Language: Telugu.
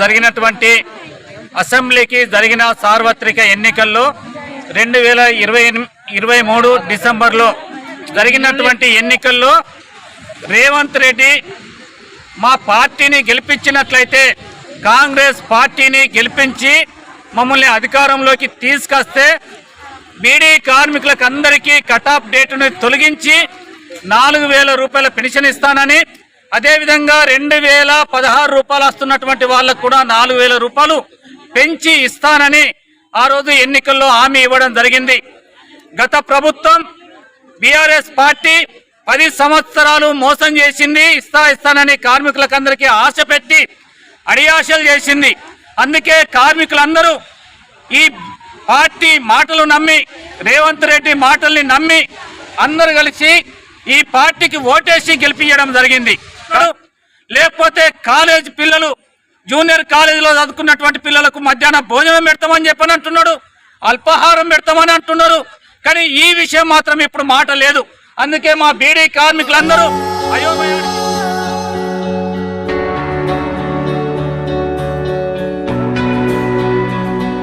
జరిగినటువంటి అసెంబ్లీకి జరిగిన సార్వత్రిక ఎన్నికల్లో 2023 డిసెంబర్లో జరిగినటువంటి ఎన్నికల్లో రేవంత్ రెడ్డి మా పార్టీని గెలిపించినట్లయితే కాంగ్రెస్ పార్టీని గెలిపించి మమ్మల్ని అధికారంలోకి తీసుకొస్తే బీడీ కార్మికులకు అందరికీ కటాఫ్ డేటును తొలగించి 4,000 రూపాయల పెన్షన్ ఇస్తానని, అదేవిధంగా 2,016 రూపాయలు వస్తున్నటువంటి వాళ్ళకు కూడా 4,000 రూపాయలు పెంచి ఇస్తానని ఆ రోజు ఎన్నికల్లో హామీ ఇవ్వడం జరిగింది. గత ప్రభుత్వం బీఆర్ఎస్ పార్టీ 10 సంవత్సరాలు మోసం చేసింది. ఇస్తానని కార్మికులకు అందరికీ ఆశ పెట్టి అడియాశలు చేసింది. అందుకే కార్మికులందరూ ఈ పార్టీ మాటలు నమ్మి, రేవంత్ రెడ్డి మాటల్ని నమ్మి అందరూ కలిసి ఈ పార్టీకి ఓటేసి గెలిపించడం జరిగింది. లేకపోతే కాలేజ్ పిల్లలు, జూనియర్ కాలేజీలో చదువుకున్నటువంటి పిల్లలకు మధ్యాహ్నం భోజనం పెడతామని చెప్పని అంటున్నాడు, అల్పాహారం పెడతామని అంటున్నారు. కానీ ఈ విషయం మాత్రం ఇప్పుడు మాట లేదు. అందుకే మా బీడీ కార్మికులందరూ అయోమయానికి